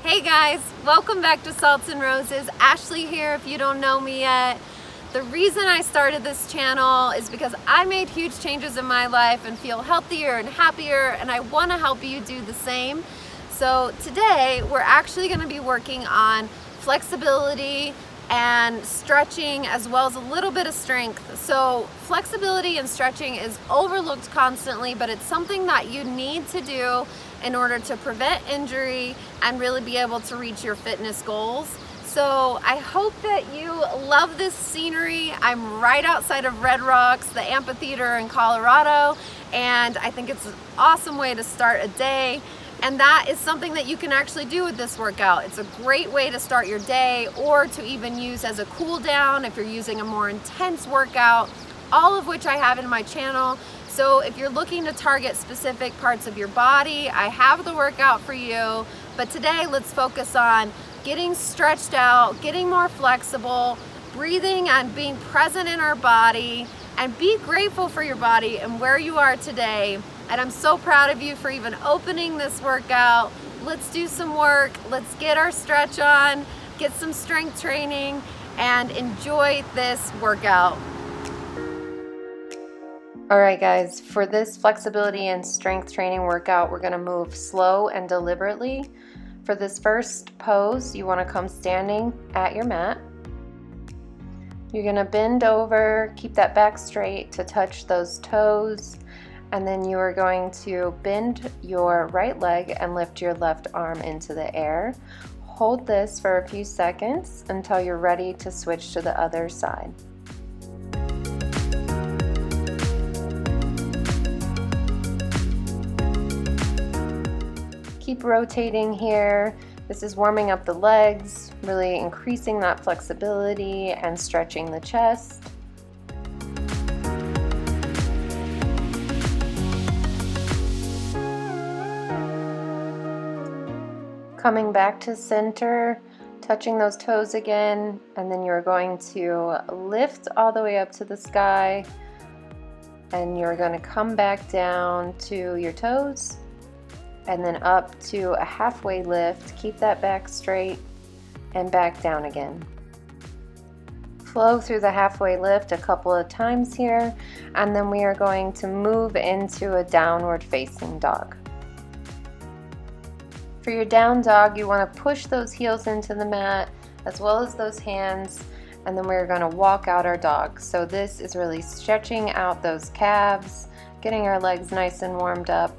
Hey guys, welcome back to Salts and Roses. Ashley here if you don't know me yet. The reason I started this channel is because I made huge changes in my life and feel healthier and happier, and I want to help you do the same. So today we're actually going to be working on flexibility and stretching, as well as a little bit of strength. So flexibility and stretching is overlooked constantly, but it's something that you need to do in order to prevent injury and really be able to reach your fitness goals. So I hope that you love this scenery. I'm right outside of Red Rocks, the amphitheater in Colorado, and I think it's an awesome way to start a day. And that is something that you can actually do with this workout. It's a great way to start your day, or to even use as a cool down if you're using a more intense workout, all of which I have in my channel. So if you're looking to target specific parts of your body, I have the workout for you. But today let's focus on getting stretched out, getting more flexible, breathing and being present in our body, and be grateful for your body and where you are today. And I'm so proud of you for even opening this workout. Let's do some work. Let's get our stretch on, get some strength training, and enjoy this workout. All right, guys, for this flexibility and strength training workout, we're gonna move slow and deliberately. For this first pose, you wanna come standing at your mat. You're gonna bend over, keep that back straight to touch those toes, and then you are going to bend your right leg and lift your left arm into the air. Hold this for a few seconds until you're ready to switch to the other side. Keep rotating here. This is warming up the legs, really increasing that flexibility and stretching the chest. Coming back to center, touching those toes again, and then you're going to lift all the way up to the sky, and you're going to come back down to your toes, and then up to a halfway lift. Keep that back straight and back down again. Flow through the halfway lift a couple of times here, and then we are going to move into a downward facing dog. For your down dog, you want to push those heels into the mat as well as those hands, and then we're going to walk out our dog. So this is really stretching out those calves, getting our legs nice and warmed up.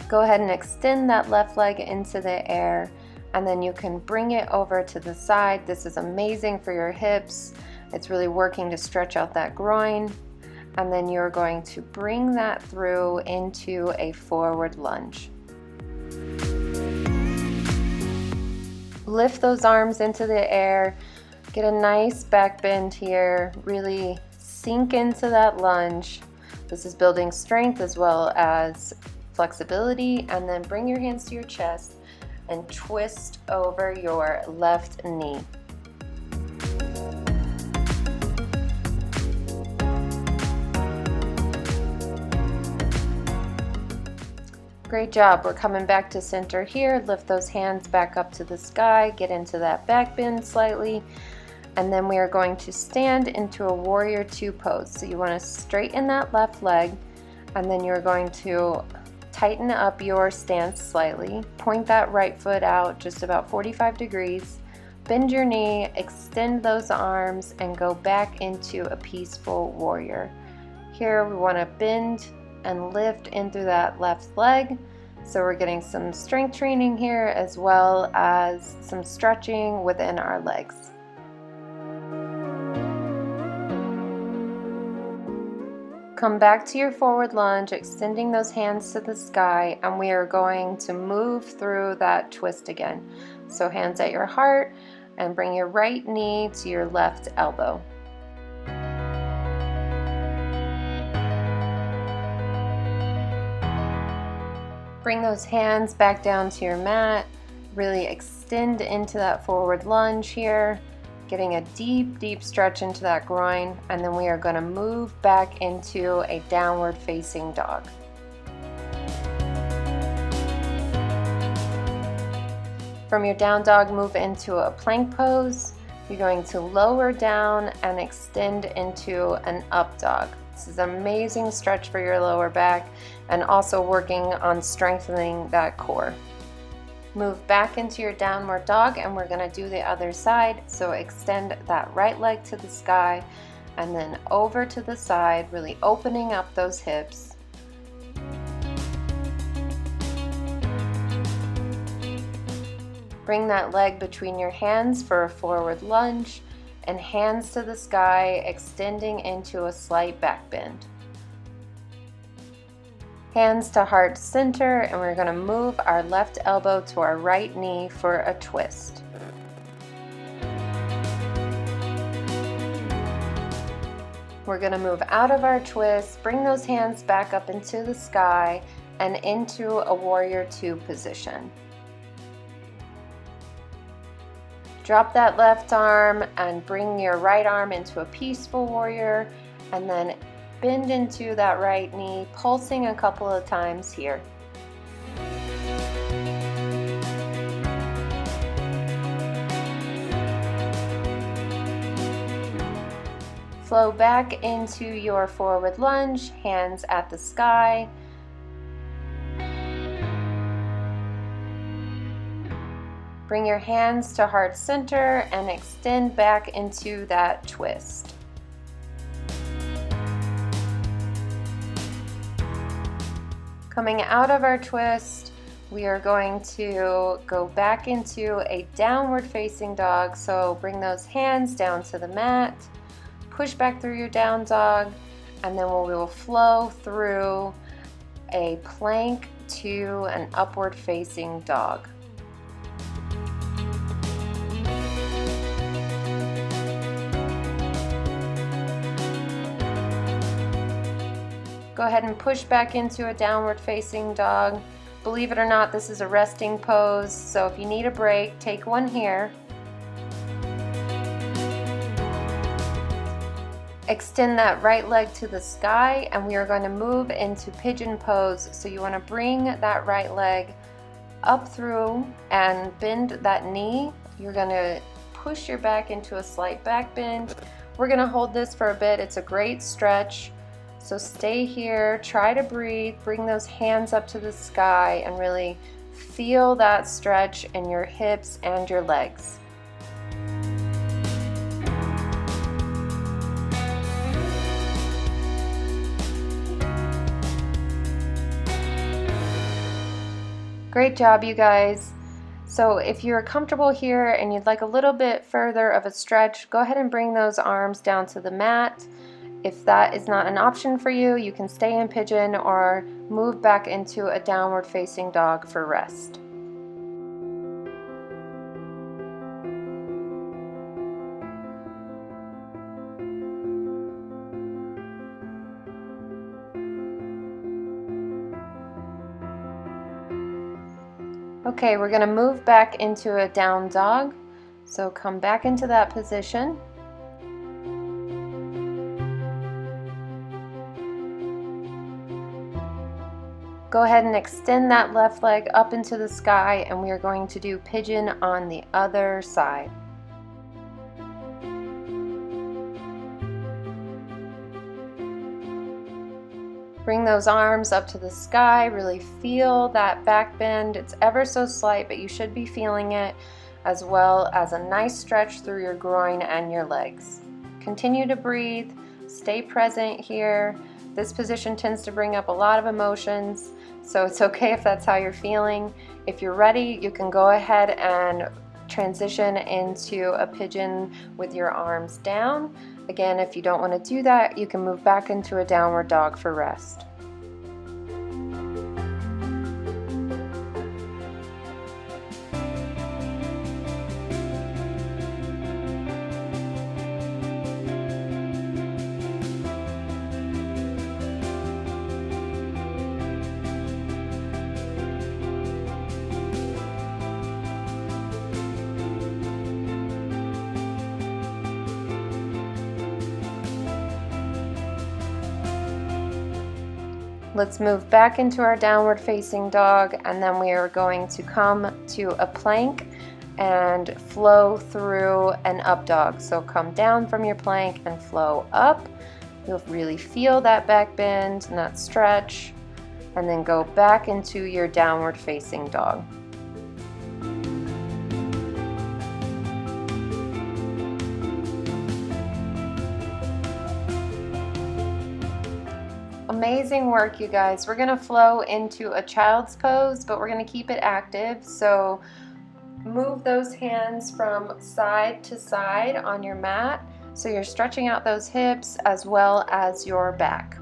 Go ahead and extend that left leg into the air, and then you can bring it over to the side. This is amazing for your hips. It's really working to stretch out that groin. And then you're going to bring that through into a forward lunge. Lift those arms into the air. Get a nice back bend here. Really sink into that lunge. This is building strength as well as flexibility. And then bring your hands to your chest and twist over your left knee. Great job. We're coming back to center here. Lift those hands back up to the sky. Get into that back bend slightly. And then we are going to stand into a warrior two pose. So you want to straighten that left leg, and then you're going to tighten up your stance slightly. Point that right foot out just about 45 degrees. Bend your knee, extend those arms, and go back into a peaceful warrior. Here we want to bend and lift in through that left leg. So we're getting some strength training here as well as some stretching within our legs. Come back to your forward lunge, extending those hands to the sky, and we are going to move through that twist again. So hands at your heart, and bring your right knee to your left elbow. Bring those hands back down to your mat, Really extend into that forward lunge here, getting a deep stretch into that groin, and then we are going to move back into a downward facing dog. From your down dog, move into a plank pose. You're going to lower down and extend into an up dog. This is an amazing stretch for your lower back and also working on strengthening that core. Move back into your downward dog, and we're going to do the other side. So extend that right leg to the sky and then over to the side, really opening up those hips. Bring that leg between your hands for a forward lunge and hands to the sky, extending into a slight back bend. Hands to heart center, and we're going to move our left elbow to our right knee for a twist. We're going to move out of our twist, bring those hands back up into the sky and into a warrior two position. Drop that left arm and bring your right arm into a peaceful warrior, and then bend into that right knee, pulsing a couple of times here. Flow back into your forward lunge, hands at the sky. Bring your hands to heart center and extend back into that twist. Coming out of our twist, we are going to go back into a downward facing dog. So bring those hands down to the mat, push back through your down dog, and then we will flow through a plank to an upward facing dog. Go ahead and push back into a downward facing dog. Believe it or not, this is a resting pose, so if you need a break, take one here. Extend that right leg to the sky, and we are going to move into pigeon pose. So you want to bring that right leg up through and bend that knee. You're going to push your back into a slight back bend. We're going to hold this for a bit. It's a great stretch. So stay here, try to breathe, bring those hands up to the sky and really feel that stretch in your hips and your legs. Great job, you guys. So if you're comfortable here and you'd like a little bit further of a stretch, go ahead and bring those arms down to the mat. If that is not an option for you, you can stay in pigeon or move back into a downward facing dog for rest. Okay, we're going to move back into a down dog. So come back into that position. Go ahead and extend that left leg up into the sky, and we are going to do pigeon on the other side. Bring those arms up to the sky, really feel that back bend. It's ever so slight, but you should be feeling it, as well as a nice stretch through your groin and your legs. Continue to breathe, stay present here. This position tends to bring up a lot of emotions, so it's okay if that's how you're feeling. If you're ready, you can go ahead and transition into a pigeon with your arms down. Again, if you don't want to do that, you can move back into a downward dog for rest. Let's move back into our downward facing dog, and then we are going to come to a plank and flow through an up dog. So come down from your plank and flow up. You'll really feel that back bend and that stretch, and then go back into your downward facing dog. Amazing work, you guys. We're gonna flow into a child's pose, but we're gonna keep it active. So move those hands from side to side on your mat, so you're stretching out those hips as well as your back.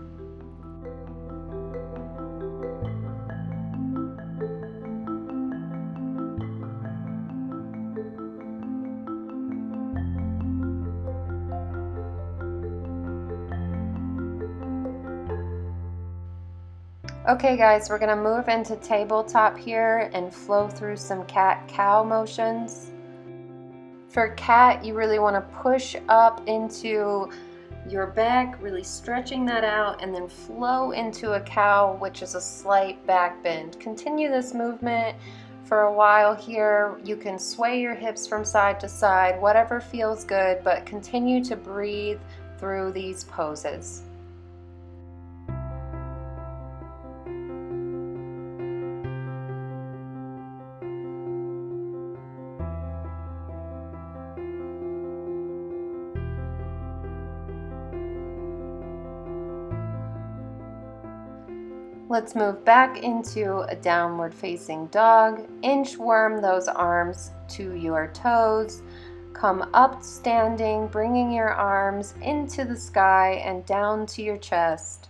Okay guys, we're gonna move into tabletop here and flow through some cat-cow motions. For cat, you really want to push up into your back, really stretching that out, and then flow into a cow, which is a slight back bend. Continue this movement for a while here. You can sway your hips from side to side, whatever feels good, but continue to breathe through these poses. Let's move back into a downward facing dog. Inchworm those arms to your toes. Come up standing, bringing your arms into the sky and down to your chest.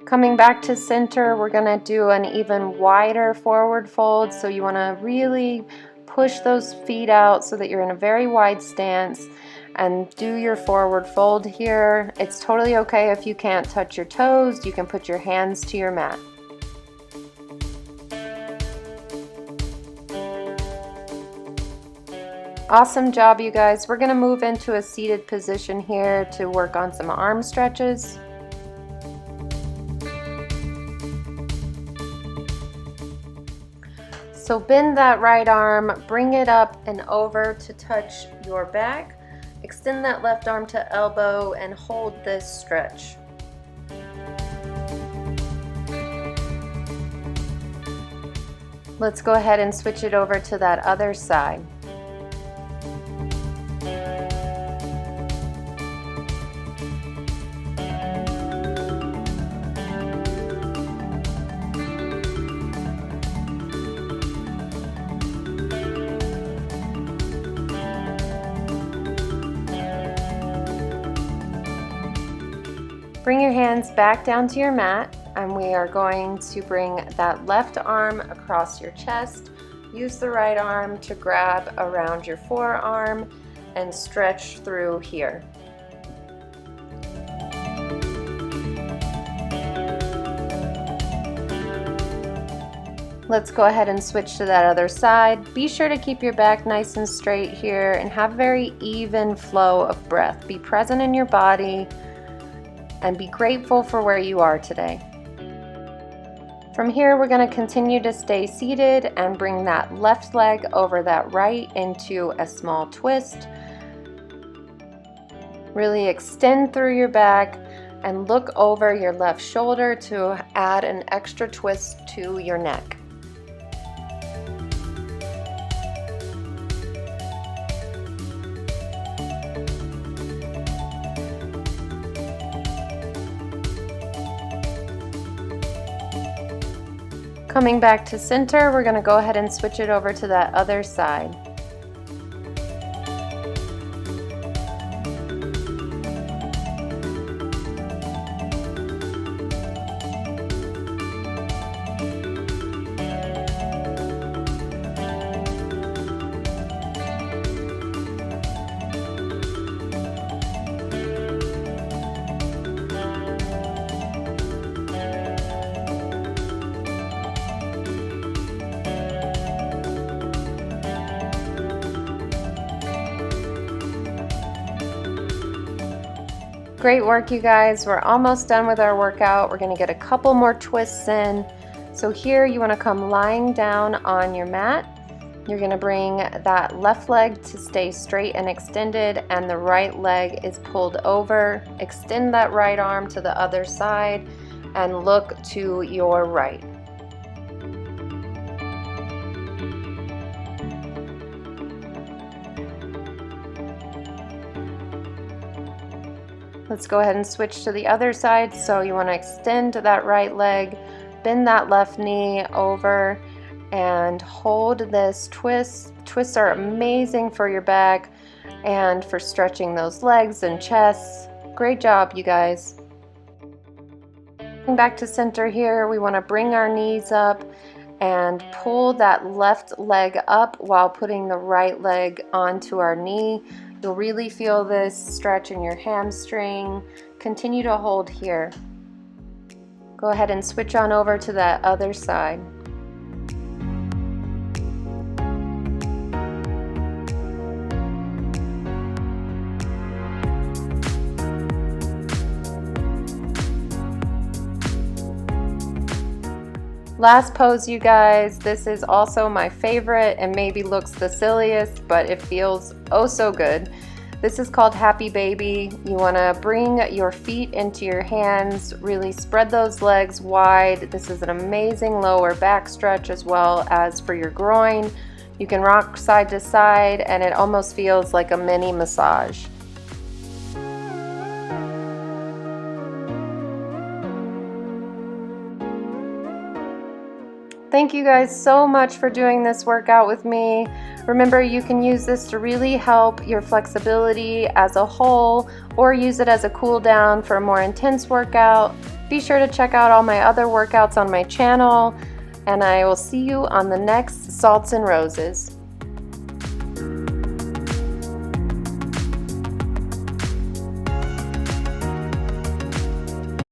Coming back to center, we're gonna do an even wider forward fold. So you wanna really push those feet out so that you're in a very wide stance and do your forward fold here. It's totally okay if you can't touch your toes. You can put your hands to your mat. Awesome job, you guys. We're gonna move into a seated position here to work on some arm stretches. So bend that right arm, bring it up and over to touch your back. Extend that left arm to elbow and hold this stretch. Let's go ahead and switch it over to that other side. Bring your hands back down to your mat, and we are going to bring that left arm across your chest. Use the right arm to grab around your forearm and stretch through here. Let's go ahead and switch to that other side. Be sure to keep your back nice and straight here and have very even flow of breath. Be present in your body and be grateful for where you are today. From here, we're going to continue to stay seated and bring that left leg over that right into a small twist. Really extend through your back and look over your left shoulder to add an extra twist to your neck. Coming back to center, we're going to go ahead and switch it over to that other side. Great work, you guys. We're almost done with our workout. We're going to get a couple more twists in. So here you want to come lying down on your mat. You're going to bring that left leg to stay straight and extended, and the right leg is pulled over. Extend that right arm to the other side and look to your right. Let's go ahead and switch to the other side. So you want to extend that right leg, bend that left knee over, and hold this twist. Twists are amazing for your back and for stretching those legs and chests. Great job, you guys. Back to center here, we want to bring our knees up and pull that left leg up while putting the right leg onto our knee. You'll really feel this stretch in your hamstring. Continue to hold here. Go ahead and switch on over to that other side. Last pose, you guys. This is also my favorite and maybe looks the silliest, but it feels oh so good. This is called Happy Baby. You want to bring your feet into your hands, really spread those legs wide. This is an amazing lower back stretch as well as for your groin. You can rock side to side and it almost feels like a mini massage. Thank you guys so much for doing this workout with me. Remember, you can use this to really help your flexibility as a whole, or use it as a cool down for a more intense workout. Be sure to check out all my other workouts on my channel, and I will see you on the next Salts and Roses.